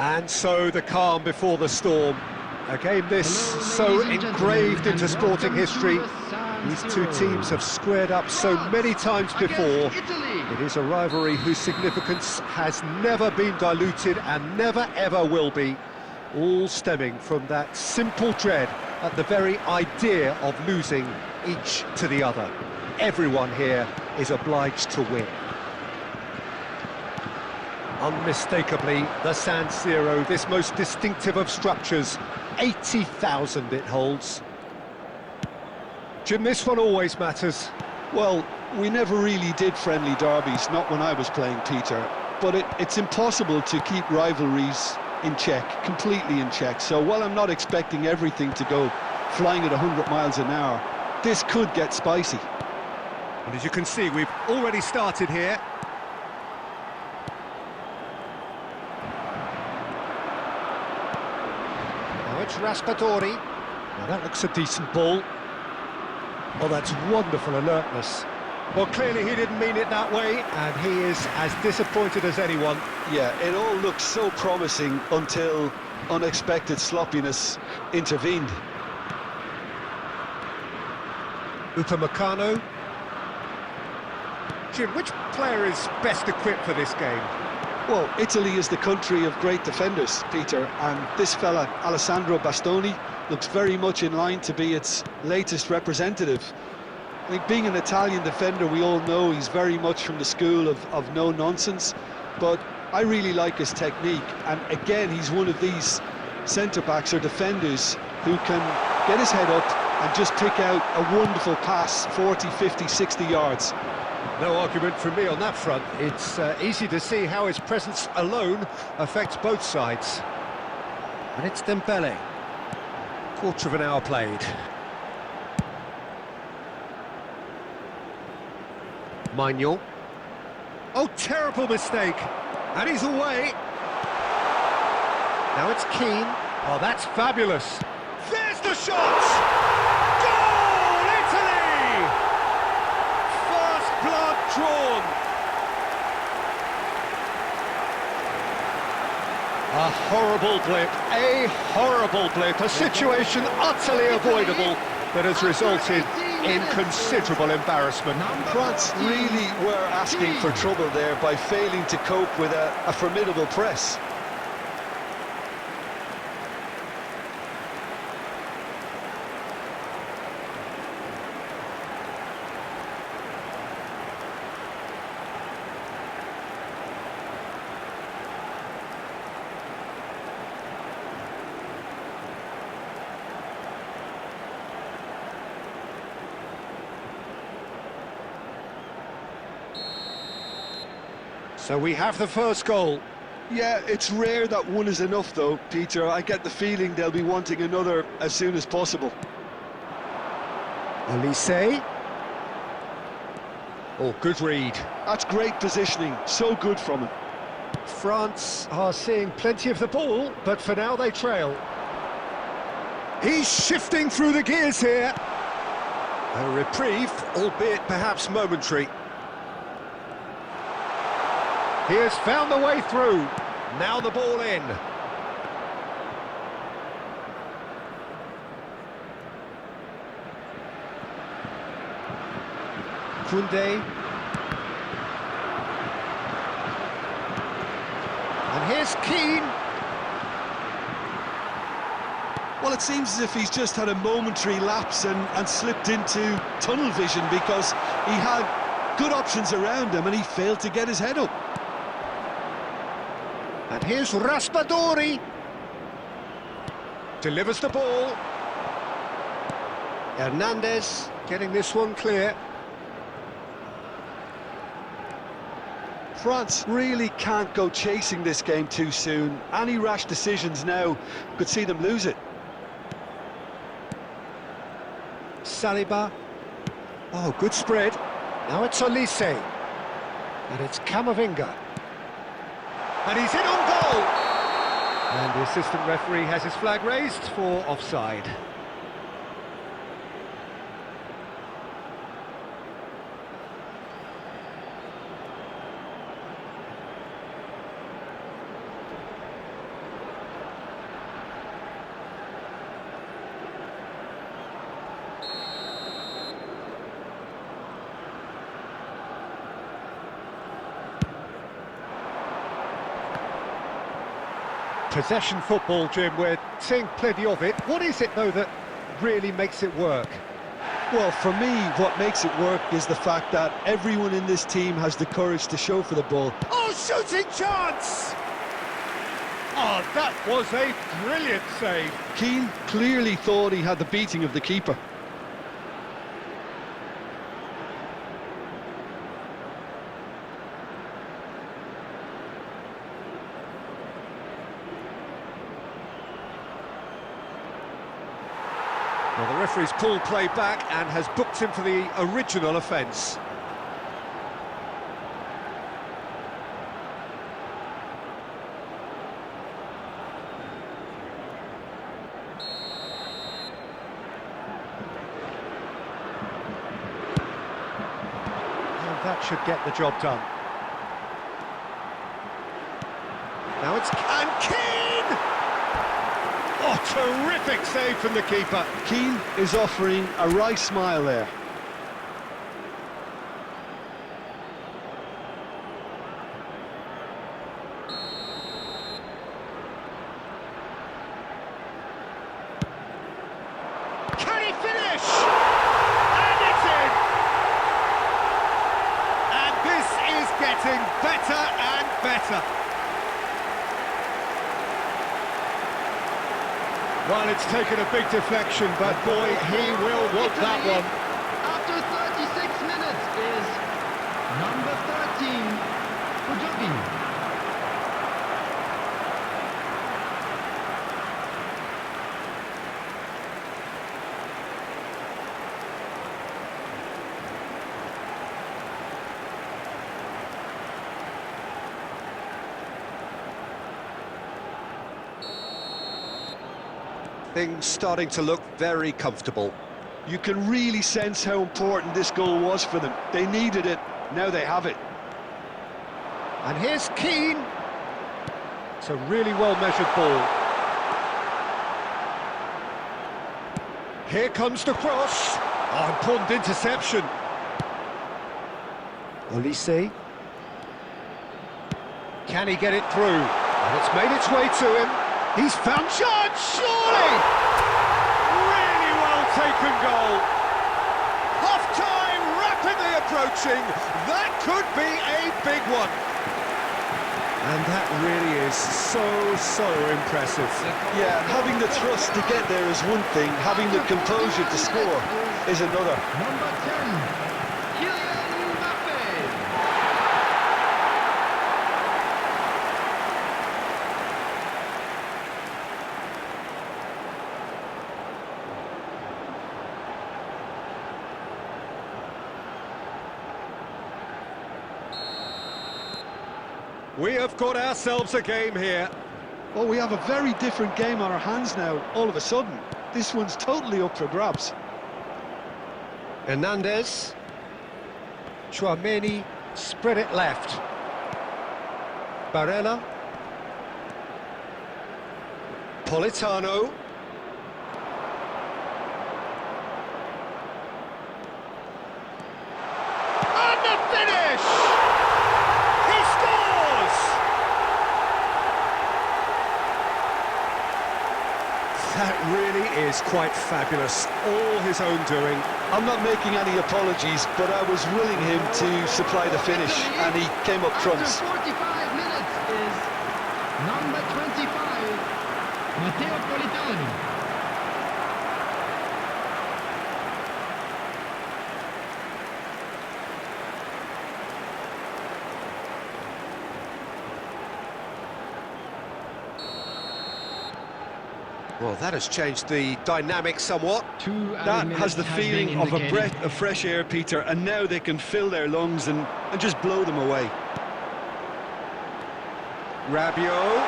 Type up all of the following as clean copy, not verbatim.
And so the calm before the storm. A game this so engraved into sporting history. These two teams have squared up so many times before. It is a rivalry whose significance has never been diluted and never ever will be. All stemming from that simple dread at the very idea of losing each to the other. Everyone here is obliged to win. Unmistakably, the San Siro, this most distinctive of structures, 80,000 it holds. Jim, this one always matters. Well, we never really did friendly derbies, not when I was playing, Peter. But it's impossible to keep rivalries in check, completely in check. So while I'm not expecting everything to go flying at 100 miles an hour, this could get spicy. And as you can see, we've already started here. Now it's Raspadori. Now that looks a decent ball. Oh, that's wonderful alertness. Well, clearly he didn't mean it that way, and he is as disappointed as anyone. Yeah, it all looked so promising until unexpected sloppiness intervened. Upamecano. Jim, which player is best equipped for this game? Well, Italy is the country of great defenders, Peter, and this fella, Alessandro Bastoni, looks very much in line to be its latest representative. I think being an Italian defender, we all know he's very much from the school of no-nonsense, but I really like his technique, and again, he's one of these centre-backs or defenders who can get his head up and just pick out a wonderful pass, 40, 50, 60 yards. No argument from me on that front. It's easy to see how his presence alone affects both sides. And it's Dembélé. Quarter of an hour played. Maignan. Oh, terrible mistake. And he's away. Now it's Keane. Oh, that's fabulous. There's the shot! Goal, Italy! First blood drawn. A horrible blip, a situation utterly avoidable that has resulted in considerable embarrassment. France really were asking for trouble there by failing to cope with a formidable press. So we have the first goal. Yeah, it's rare that one is enough though, Peter. I get the feeling they'll be wanting another as soon as possible. Olise. Oh, good read. That's great positioning, so good from him. France are seeing plenty of the ball, but for now they trail. He's shifting through the gears here. A reprieve, albeit perhaps momentary. He has found the way through. Now the ball in. Koundé. And here's Keane. Well, it seems as if he's just had a momentary lapse and slipped into tunnel vision because he had good options around him and he failed to get his head up. And here's Raspadori. Delivers the ball. Hernandez getting this one clear. France really can't go chasing this game too soon. Any rash decisions now could see them lose it. Saliba. Oh, good spread. Now it's Olise. And it's Camavinga. And he's in on goal! And the assistant referee has his flag raised for offside. Possession football, Jim, we're seeing plenty of it. What is it, though, that really makes it work? Well, for me, what makes it work is the fact that everyone in this team has the courage to show for the ball. Oh, shooting chance! Oh, that was a brilliant save. Keane clearly thought he had the beating of the keeper. Well, the referee's pulled play back and has booked him for the original offence. And that should get the job done. Now it's Keane! Oh, terrific save from the keeper. Keane is offering a wry smile there. Can he finish? And it's in! And this is getting better and better. Well, it's taken a big deflection, but boy, he will want that one. After 36 minutes is number 13, Azzurri. Things starting to look very comfortable. You can really sense how important this goal was for them. They needed it, now they have it. And here's Keane. It's a really well-measured ball. Here comes the cross. Oh, important interception. Olise. Can he get it through? And it's made its way to him. He's found chance, surely! Really well taken goal. Half-time rapidly approaching. That could be a big one. And that really is so impressive. Yeah, having the thrust to get there is one thing, having the composure to score is another. Number 10, Mbappé. We have got ourselves a game here. Well, we have a very different game on our hands now, all of a sudden. This one's totally up for grabs. Hernandez. Chouameni spread it left. Barella. Politano. And the finish! He scores! That really is quite fabulous. All his own doing. I'm not making any apologies, but I was willing him to supply the finish, and he came up trumps. After 45 minutes is number 25, Matteo Politano. Well, that has changed the dynamic somewhat. That has the feeling of a breath of fresh air, Peter, and now they can fill their lungs and just blow them away. Rabiot.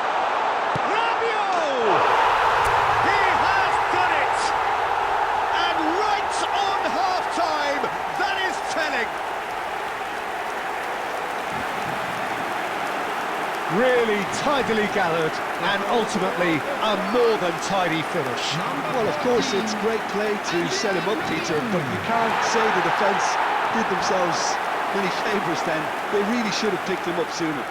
Rabiot! He has done it! And right on half-time, that is telling. Really tidily gathered, and ultimately a more than tidy finish. Well, of course, it's great play to set him up, Peter, but you can't say the defence did themselves many favours then. They really should have picked him up sooner.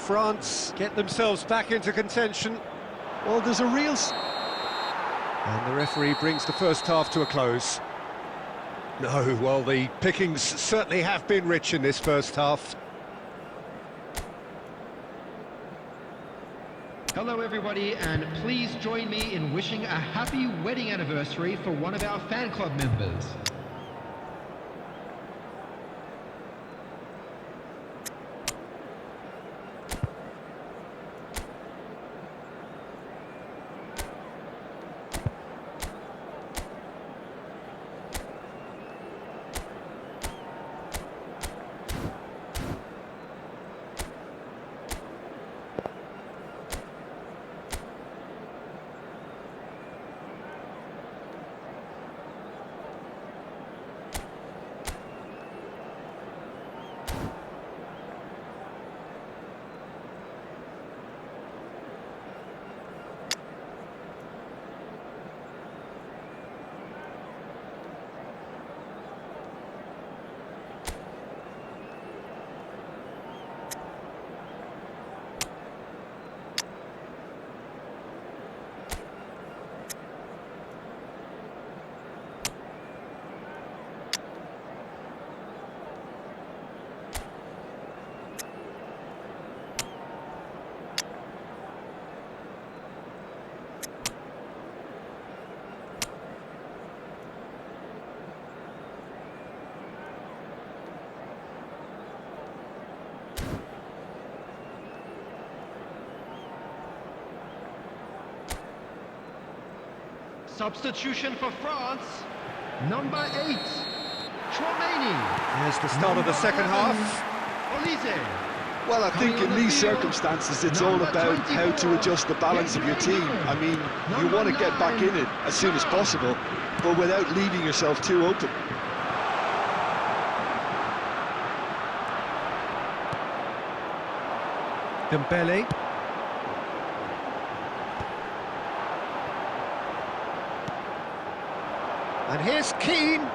France get themselves back into contention. Well, there's a real... And the referee brings the first half to a close. No, well, the pickings certainly have been rich in this first half. Hello everybody, and please join me in wishing a happy wedding anniversary for one of our fan club members. Substitution for France, number 8, Chouameni. Here's the start of the second half. Olise. Well, I think in these circumstances, it's all about how to adjust the balance of your team. I mean, you want to get back in it as soon as possible, but without leaving yourself too open. Dembélé. And here's Keane.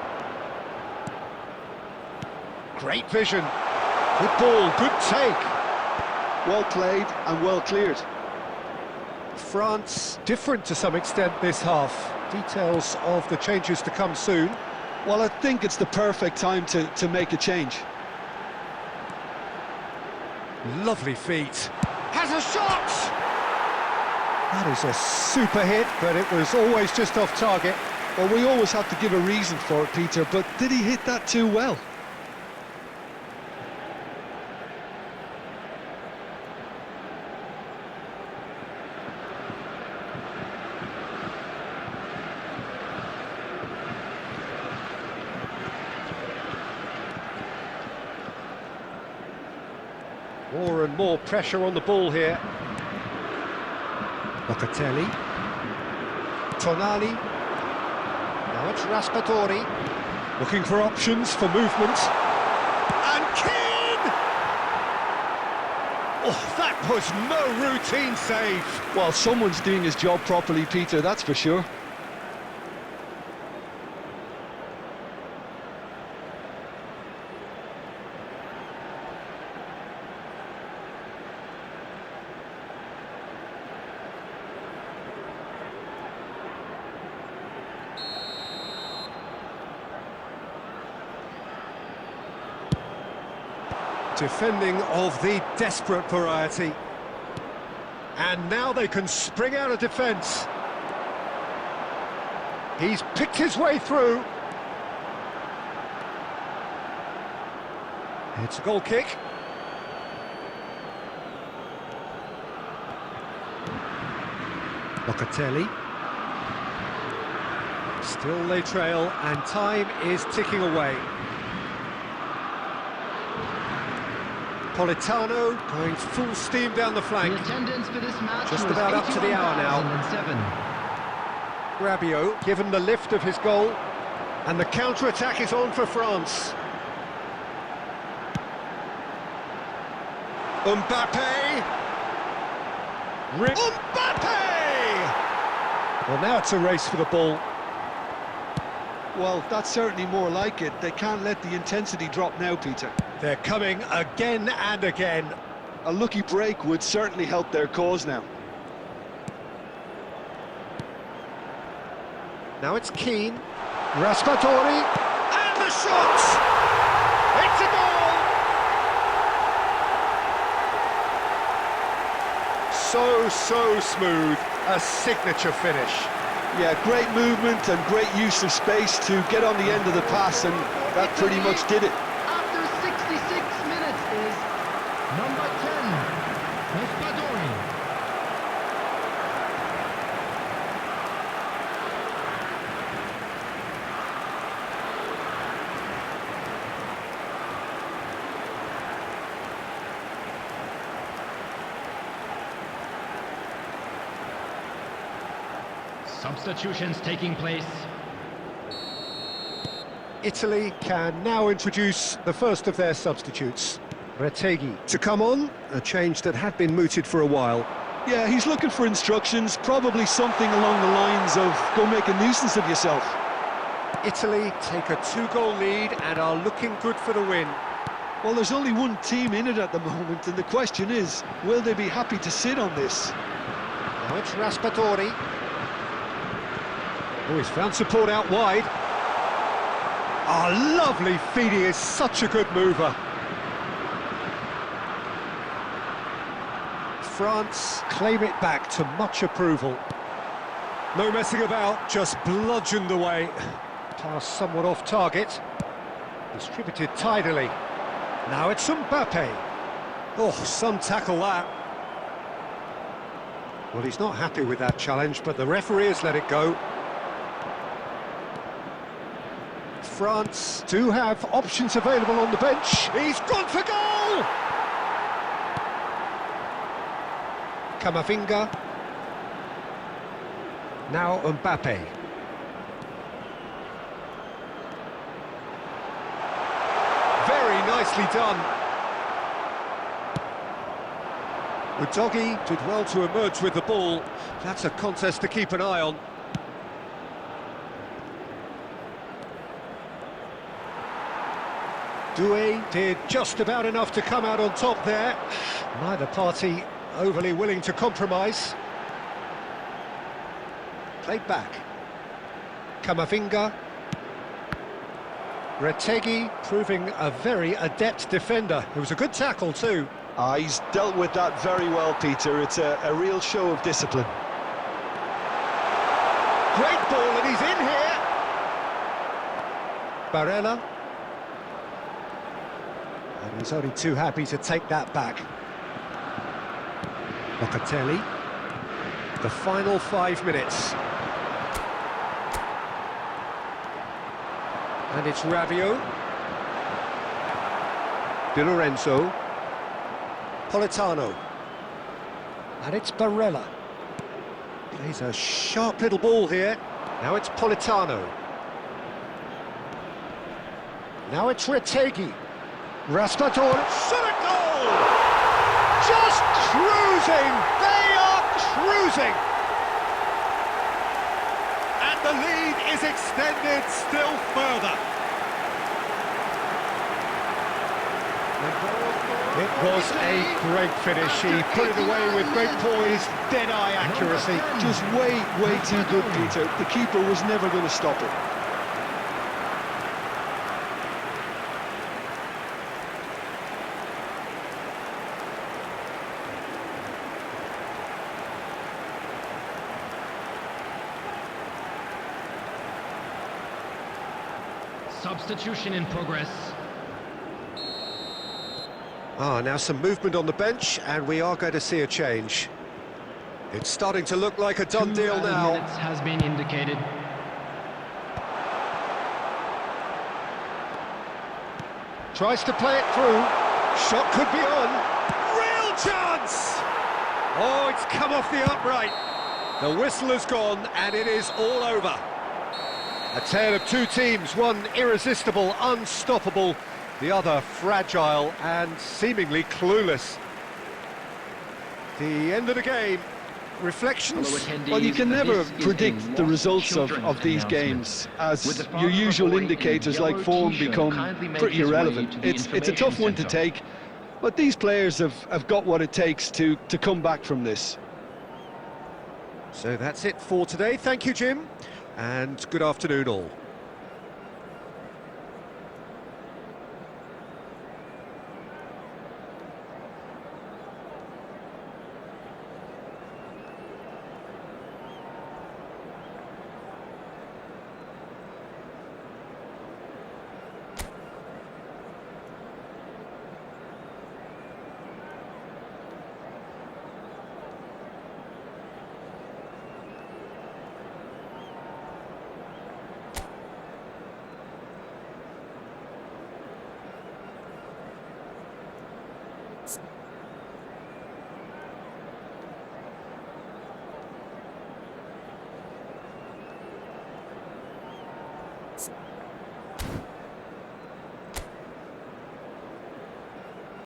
Great vision. Good ball, good take. Well played and well cleared. France different to some extent this half. Details of the changes to come soon. Well, I think it's the perfect time to make a change. Lovely feet. Has a shot! That is a super hit, but it was always just off target. Well, we always have to give a reason for it, Peter, but did he hit that too well? More and more pressure on the ball here. Locatelli. Tonali. Now it's Raspadori. Looking for options for movement. And Keane! Oh, that was no routine save. Well, someone's doing his job properly, Peter, that's for sure. Defending of the desperate variety. And now they can spring out of defence. He's picked his way through. It's a goal kick. Locatelli. Still they trail, and time is ticking away. Politano going full steam down the flank. The attendance for this match Just was about up to the hour now. 81,007. Rabiot given the lift of his goal, and the counter-attack is on for France. Mbappé! Mbappé! Well, now it's a race for the ball. Well, that's certainly more like it. They can't let the intensity drop now, Peter. They're coming again and again. A lucky break would certainly help their cause now. Now it's Keane, Raspadori, and the shot! It's a goal! So smooth, a signature finish. Yeah, great movement and great use of space to get on the end of the pass, and that pretty much did it. After 66 minutes is number 10, Raspadori. Substitutions taking place. Italy can now introduce the first of their substitutes. Retegui to come on, a change that had been mooted for a while. Yeah, he's looking for instructions, probably something along the lines of, go make a nuisance of yourself. Italy take a 2-goal lead and are looking good for the win. Well, there's only one team in it at the moment, and the question is, will they be happy to sit on this? Now it's Raspadori. Oh, he's found support out wide. Oh, lovely feed, he is such a good mover. France claim it back to much approval. No messing about, just bludgeoned away. Pass somewhat off target. Distributed tidily. Now it's Mbappé. Oh, some tackle that. Well, he's not happy with that challenge, but the referee has let it go. France do have options available on the bench. He's gone for goal! Camavinga. Now Mbappé. Very nicely done. Udogi did well to emerge with the ball. That's a contest to keep an eye on. Doué did just about enough to come out on top there. Neither party overly willing to compromise. Played back. Camavinga. Retegui proving a very adept defender. It was a good tackle too. He's dealt with that very well, Peter. It's a real show of discipline. Great ball, and he's in here. Barella. And he's only too happy to take that back. Locatelli. The final 5 minutes. And it's Rabiot. Di Lorenzo. Politano. And it's Barella. Plays a sharp little ball here. Now it's Politano. Now it's Retegui. Raspadori. Shot a goal! Just cruising! They are cruising! And the lead is extended still further. It was a great finish. He put it away with great poise, dead-eye accuracy. Just way too good, Peter. The keeper was never going to stop it. Substitution in progress. Now some movement on the bench, and we are going to see a change. It's starting to look like a done deal now. 2 minutes has been indicated. Tries to play it through. Shot could be on. Real chance! Oh, it's come off the upright. The whistle has gone, and it is all over. A tale of two teams, one irresistible, unstoppable, the other fragile and seemingly clueless. The end of the game. Reflections? Well, you can never predict the results of these games, as your usual indicators like form become pretty irrelevant. It's a tough one to take, But these players have got what it takes to come back from this. So that's it for today. Thank you, Jim, and good afternoon all.